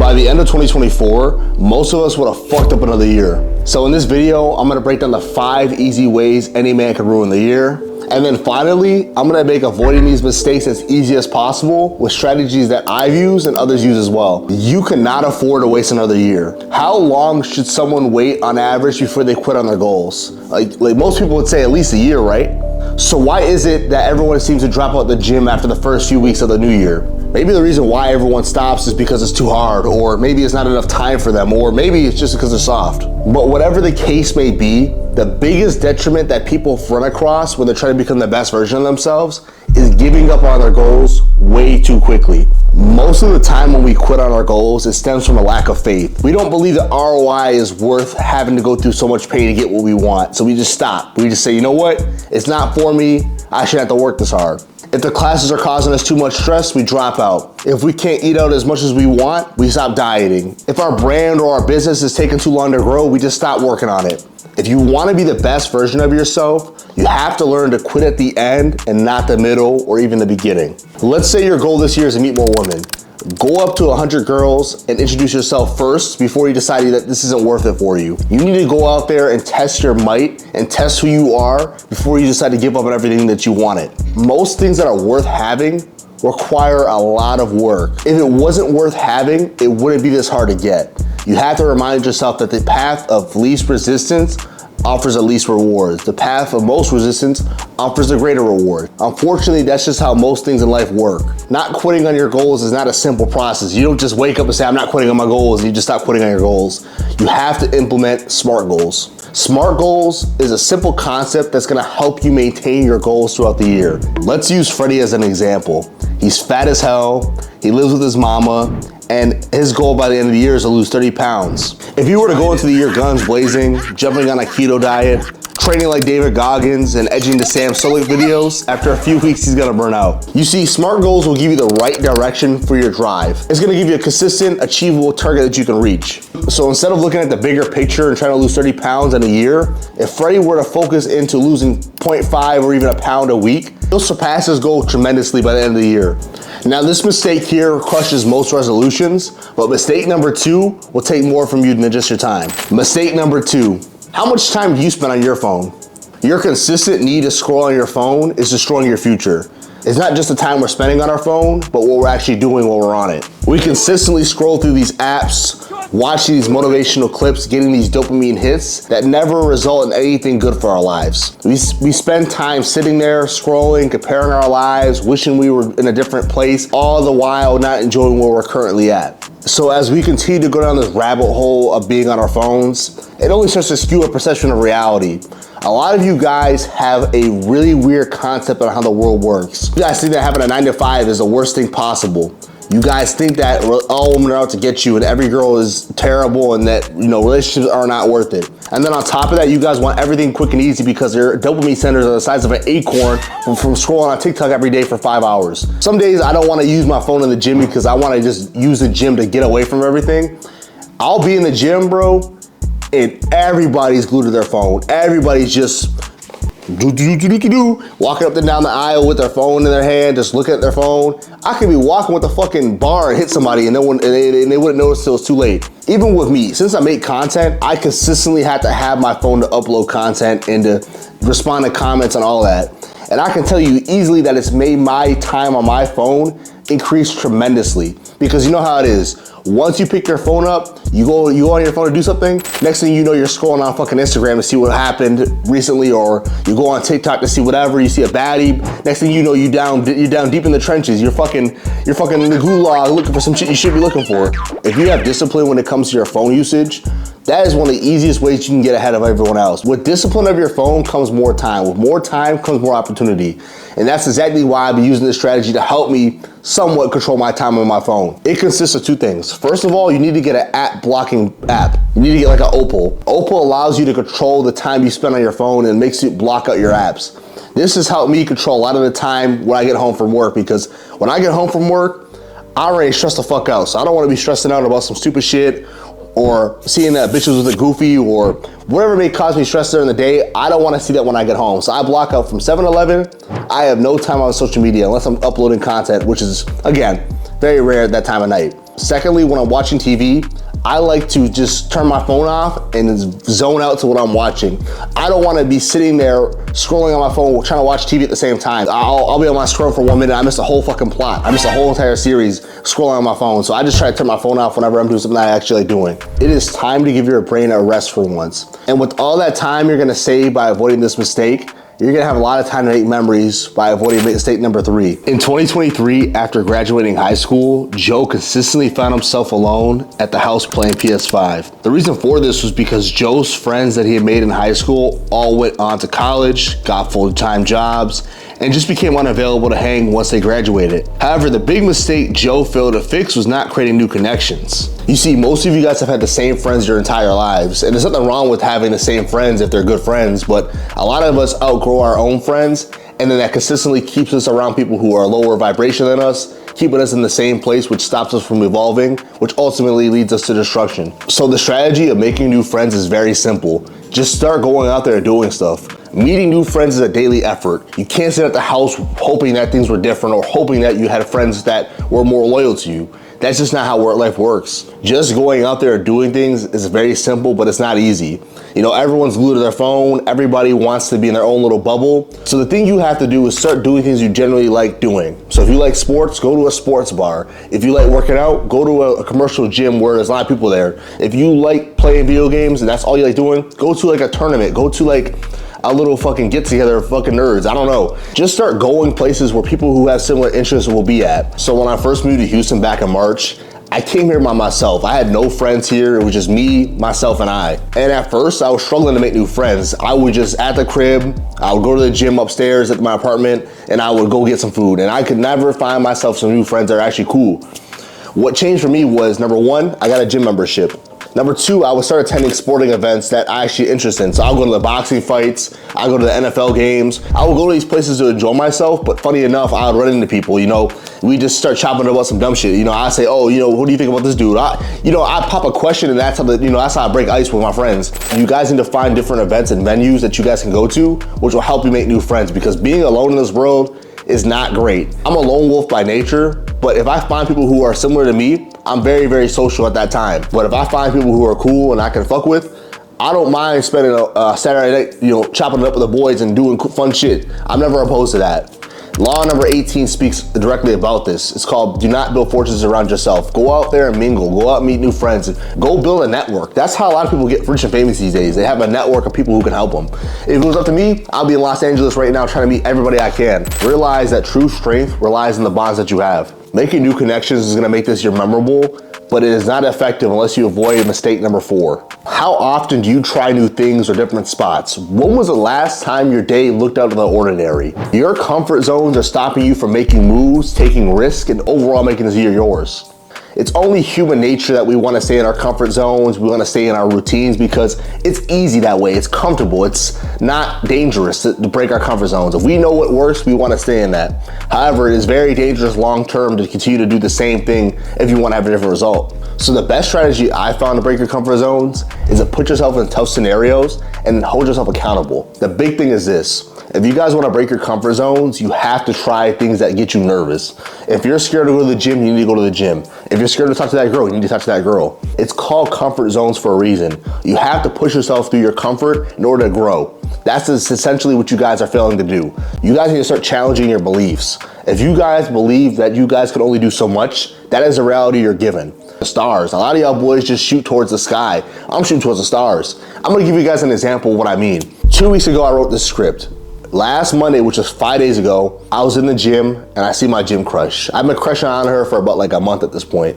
By the end of 2024, most of us would have fucked up another year. So in this video, I'm gonna break down the 5 easy ways any man can ruin the year. And then finally, I'm gonna make avoiding these mistakes as easy as possible with strategies that I've used and others use as well. You cannot afford to waste another year. How long should someone wait on average before they quit on their goals? Like most people would say at least a year, right? So why is it that everyone seems to drop out the gym after the first few weeks of the new year? Maybe the reason why everyone stops is because it's too hard, or maybe it's not enough time for them, or maybe it's just because they're soft. But whatever the case may be, the biggest detriment that people run across when they're trying to become the best version of themselves is giving up on their goals way too quickly. Most of the time when we quit on our goals, it stems from a lack of faith. We don't believe that ROI is worth having to go through so much pain to get what we want, so we just stop. We just say, you know what? It's not for me. I shouldn't have to work this hard. If the classes are causing us too much stress, we drop out. If we can't eat out as much as we want, we stop dieting. If our brand or our business is taking too long to grow, we just stop working on it. If you want to be the best version of yourself, you have to learn to quit at the end and not the middle or even the beginning. Let's say your goal this year is to meet more women. Go up to 100 girls and introduce yourself first before you decide that this isn't worth it for you. You need to go out there and test your might and test who you are before you decide to give up on everything that you wanted. Most things that are worth having require a lot of work. If it wasn't worth having, it wouldn't be this hard to get. You have to remind yourself that the path of least resistance offers the least rewards. The path of most resistance offers the greater reward. Unfortunately, that's just how most things in life work. Not quitting on your goals is not a simple process. You don't just wake up and say, I'm not quitting on my goals, and you just stop quitting on your goals. You have to implement SMART goals. SMART goals is a simple concept that's gonna help you maintain your goals throughout the year. Let's use Freddie as an example. He's fat as hell, he lives with his mama, and his goal by the end of the year is to lose 30 pounds. If you were to go into the year guns blazing, jumping on a keto diet, training like David Goggins, and edging the Sam Sulek videos, after a few weeks he's gonna burn out. You see, SMART goals will give you the right direction for your drive. It's gonna give you a consistent, achievable target that you can reach. So instead of looking at the bigger picture and trying to lose 30 pounds in a year, if Freddie were to focus into losing 0.5 or even a pound a week, he'll surpass his goal tremendously by the end of the year. Now this mistake here crushes most resolutions, but mistake number 2 will take more from you than just your time. Mistake number 2, how much time do you spend on your phone? Your consistent need to scroll on your phone is destroying your future. It's not just the time we're spending on our phone, but what we're actually doing while we're on it. We consistently scroll through these apps, watching these motivational clips, getting these dopamine hits that never result in anything good for our lives. We spend time sitting there, scrolling, comparing our lives, wishing we were in a different place, all the while not enjoying where we're currently at. So as we continue to go down this rabbit hole of being on our phones, it only starts to skew a perception of reality. A lot of you guys have a really weird concept on how the world works. You guys think that having a 9 to 5 is the worst thing possible. You guys think that all women are out to get you and every girl is terrible and that, relationships are not worth it. And then on top of that, you guys want everything quick and easy because your dopamine centers are the size of an acorn from scrolling on TikTok every day for 5 hours. Some days I don't want to use my phone in the gym because I want to just use the gym to get away from everything. I'll be in the gym, bro, and everybody's glued to their phone. Everybody's just walking up and down the aisle with their phone in their hand, just looking at their phone. I could be walking with a fucking bar and hit somebody and they wouldn't notice till it's too late. Even with me, since I make content, I consistently have to have my phone to upload content and to respond to comments and all that. And I can tell you easily that it's made my time on my phone increase tremendously. Because you know how it is. Once you pick your phone up, you go on your phone to do something, next thing you know, you're scrolling on fucking Instagram to see what happened recently, or you go on TikTok to see whatever, you see a baddie, next thing you know, you're down deep in the trenches, you're fucking in the gulag looking for some shit you should be looking for. If you have discipline when it comes to your phone usage, that is one of the easiest ways you can get ahead of everyone else. With discipline of your phone comes more time. With more time comes more opportunity. And that's exactly why I've been using this strategy to help me somewhat control my time on my phone. It consists of 2 things. First of all, you need to get an app blocking app. You need to get like an Opal. Opal allows you to control the time you spend on your phone and makes you block out your apps. This has helped me control a lot of the time when I get home from work, because when I get home from work, I already stressed the fuck out. So I don't want to be stressing out about some stupid shit or seeing that bitches with a goofy or whatever may cause me stress during the day. I don't want to see that when I get home. So I block out from 7-Eleven. I have no time on social media unless I'm uploading content, which is, again, very rare at that time of night. Secondly, when I'm watching TV, I like to just turn my phone off and zone out to what I'm watching. I don't want to be sitting there scrolling on my phone trying to watch TV at the same time. I'll be on my scroll for 1 minute, I miss the whole fucking plot. I miss the whole entire series scrolling on my phone. So I just try to turn my phone off whenever I'm doing something I actually like doing. It is time to give your brain a rest for once. And with all that time you're gonna save by avoiding this mistake, you're gonna have a lot of time to make memories by avoiding mistake number 3. In 2023, after graduating high school, Joe consistently found himself alone at the house playing PS5. The reason for this was because Joe's friends that he had made in high school all went on to college, got full-time jobs, and just became unavailable to hang once they graduated. However, the big mistake Joe failed to fix was not creating new connections. You see, most of you guys have had the same friends your entire lives, and there's nothing wrong with having the same friends if they're good friends, but a lot of us outgrow our own friends, and then that consistently keeps us around people who are lower vibration than us, keeping us in the same place, which stops us from evolving, which ultimately leads us to destruction. So the strategy of making new friends is very simple. Just start going out there and doing stuff. Meeting new friends is a daily effort. You can't sit at the house hoping that things were different or hoping that you had friends that were more loyal to you. That's just not how life works. Just going out there and doing things is very simple, but it's not easy. You know, everyone's glued to their phone. Everybody wants to be in their own little bubble. So the thing you have to do is start doing things you generally like doing. So if you like sports, go to a sports bar. If you like working out, go to a commercial gym where there's a lot of people there. If you like playing video games and that's all you like doing, go to like a tournament. Go to like a little fucking get together of fucking nerds. I don't know. Just start going places where people who have similar interests will be at. So when I first moved to Houston back in March, I came here by myself. I had no friends here. It was just me, myself, and I. And at first, I was struggling to make new friends. I would just, at the crib, I would go to the gym upstairs at my apartment, and I would go get some food. And I could never find myself some new friends that are actually cool. What changed for me was, number 1, I got a gym membership. Number 2, I would start attending sporting events that I actually interested in. So I'll go to the boxing fights, I'll go to the NFL games. I would go to these places to enjoy myself, but funny enough, I would run into people, you know, we just start chopping about some dumb shit. You know, I say, oh, you know, what do you think about this dude? I pop a question and that's how I break ice with my friends. You guys need to find different events and venues that you guys can go to, which will help you make new friends, because being alone in this world is not great. I'm a lone wolf by nature, but if I find people who are similar to me, I'm very, very social at that time. But if I find people who are cool and I can fuck with, I don't mind spending a Saturday night, you know, chopping it up with the boys and doing fun shit. I'm never opposed to that. Law number 18 speaks directly about this. It's called, do not build fortresses around yourself. Go out there and mingle. Go out and meet new friends. Go build a network. That's how a lot of people get rich and famous these days. They have a network of people who can help them. If it was up to me, I'll be in Los Angeles right now trying to meet everybody I can. Realize that true strength relies in the bonds that you have. Making new connections is gonna make this year memorable, but it is not effective unless you avoid mistake number 4. How often do you try new things or different spots? When was the last time your day looked out of the ordinary? Your comfort zones are stopping you from making moves, taking risks, and overall making this year yours. It's only human nature that we want to stay in our comfort zones, we want to stay in our routines because it's easy that way, it's comfortable, it's not dangerous to break our comfort zones. If we know what works, we want to stay in that. However, it is very dangerous long term to continue to do the same thing if you want to have a different result. So the best strategy I found to break your comfort zones is to put yourself in tough scenarios and hold yourself accountable. The big thing is this. If you guys want to break your comfort zones, you have to try things that get you nervous. If you're scared to go to the gym, you need to go to the gym. If you're scared to talk to that girl, you need to talk to that girl. It's called comfort zones for a reason. You have to push yourself through your comfort in order to grow. That's essentially what you guys are failing to do. You guys need to start challenging your beliefs. If you guys believe that you guys can only do so much, that is the reality you're given. The stars. A lot of y'all boys just shoot towards the sky. I'm shooting towards the stars. I'm gonna give you guys an example of what I mean. 2 weeks ago, I wrote this script. Last Monday, which was 5 days ago, I was in the gym and I see my gym crush. I've been crushing on her for about like a month at this point.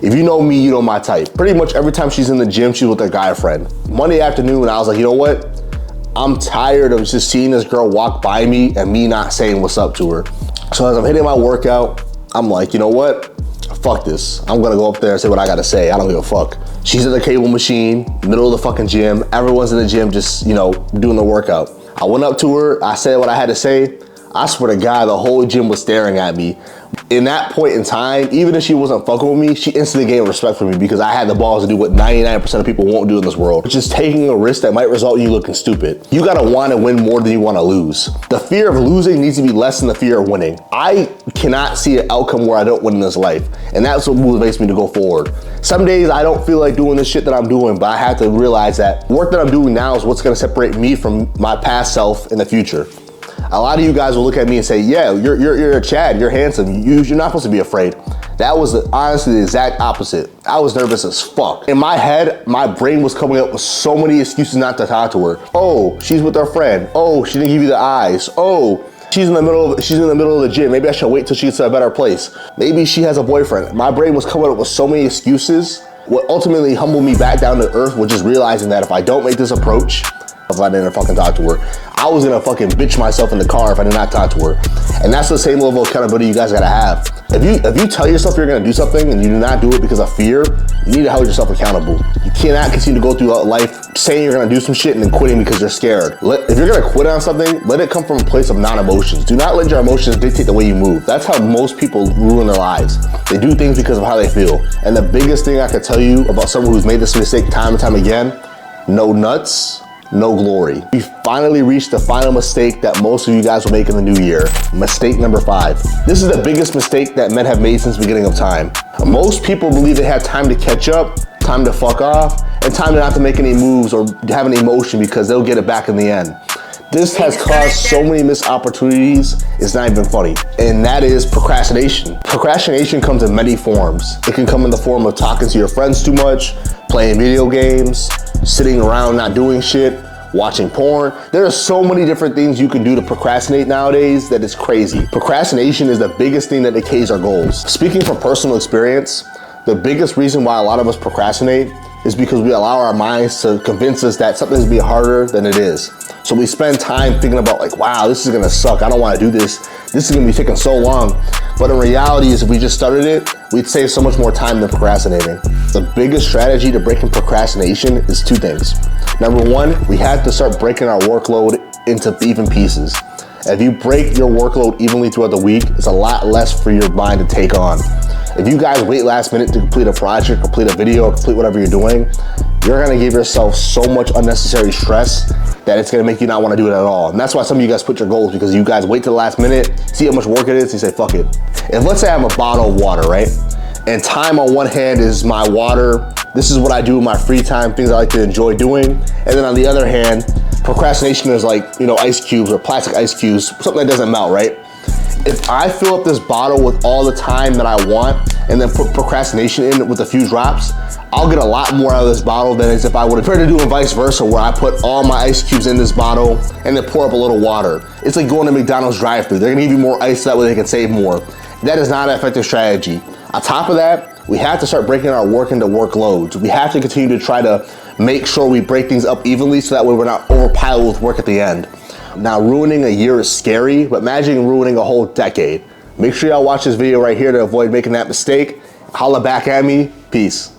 If you know me, you know my type. Pretty much every time she's in the gym, she's with her guy friend. Monday afternoon, I was like, you know what? I'm tired of just seeing this girl walk by me and me not saying what's up to her. So as I'm hitting my workout, I'm like, you know what? Fuck this. I'm gonna go up there and say what I gotta say. I don't give a fuck. She's at the cable machine, middle of the fucking gym. Everyone's in the gym just, you know, doing the workout. I went up to her, I said what I had to say. I swear to God, the whole gym was staring at me. In that point in time, even if she wasn't fucking with me, she instantly gained respect for me because I had the balls to do what 99% of people won't do in this world, which is taking a risk that might result in you looking stupid. You gotta wanna win more than you wanna lose. The fear of losing needs to be less than the fear of winning. I cannot see an outcome where I don't win in this life, and that's what motivates me to go forward. Some days I don't feel like doing this shit that I'm doing, but I have to realize that work that I'm doing now is what's gonna separate me from my past self in the future. A lot of you guys will look at me and say, yeah, you're a Chad, you're handsome, you're not supposed to be afraid. That was honestly the exact opposite. I was nervous as fuck. In my head, my brain was coming up with so many excuses not to talk to her. Oh, she's with her friend. Oh, she didn't give you the eyes. Oh, she's in the middle of the gym. Maybe I should wait till she gets to a better place. Maybe she has a boyfriend. My brain was coming up with so many excuses. What ultimately humbled me back down to earth was just realizing that if I don't make this approach, if I didn't fucking talk to her, I was gonna fucking bitch myself in the car if I did not talk to her. And that's the same level of accountability you guys gotta have. If you tell yourself you're gonna do something and you do not do it because of fear, you need to hold yourself accountable. You cannot continue to go through life saying you're gonna do some shit and then quitting because you're scared. If you're gonna quit on something, let it come from a place of non-emotions. Do not let your emotions dictate the way you move. That's how most people ruin their lives. They do things because of how they feel. And the biggest thing I could tell you about someone who's made this mistake time and time again, no nuts, no glory. We finally reached the final mistake that most of you guys will make in the new year. Mistake number 5. This is the biggest mistake that men have made since the beginning of time. Most people believe they have time to catch up, time to fuck off, and time not to make any moves or have any emotion because they'll get it back in the end. This has caused so many missed opportunities, it's not even funny. And that is procrastination. Procrastination comes in many forms. It can come in the form of talking to your friends too much, playing video games, sitting around not doing shit, watching porn. There are so many different things you can do to procrastinate nowadays that it's crazy. Procrastination is the biggest thing that decays our goals. Speaking from personal experience, the biggest reason why a lot of us procrastinate is because we allow our minds to convince us that something's gonna be harder than it is. So we spend time thinking about like, wow, this is gonna suck. I don't wanna do this. This is gonna be taking so long. But in reality is if we just started it, we'd save so much more time than procrastinating. The biggest strategy to breaking procrastination is 2 things. Number 1, we have to start breaking our workload into even pieces. If you break your workload evenly throughout the week, it's a lot less for your mind to take on. If you guys wait last minute to complete a project, complete a video, or complete whatever you're doing, you're gonna give yourself so much unnecessary stress that it's gonna make you not wanna do it at all. And that's why some of you guys put your goals, because you guys wait till the last minute, see how much work it is, and you say, fuck it. If let's say I have a bottle of water, right? And time on one hand is my water, this is what I do in my free time, things I like to enjoy doing. And then on the other hand, procrastination is like, ice cubes or plastic ice cubes, something that doesn't melt, right? If I fill up this bottle with all the time that I want and then put procrastination in with a few drops, I'll get a lot more out of this bottle than as if I would have tried to do and vice versa, where I put all my ice cubes in this bottle and then pour up a little water. It's like going to McDonald's drive-thru. They're gonna give you more ice so that way they can save more. That is not an effective strategy. On top of that, we have to start breaking our work into workloads. We have to continue to try to make sure we break things up evenly so that way we're not overpiled with work at the end. Now, ruining a year is scary, but imagine ruining a whole decade. Make sure y'all watch this video right here to avoid making that mistake. Holla back at me. Peace.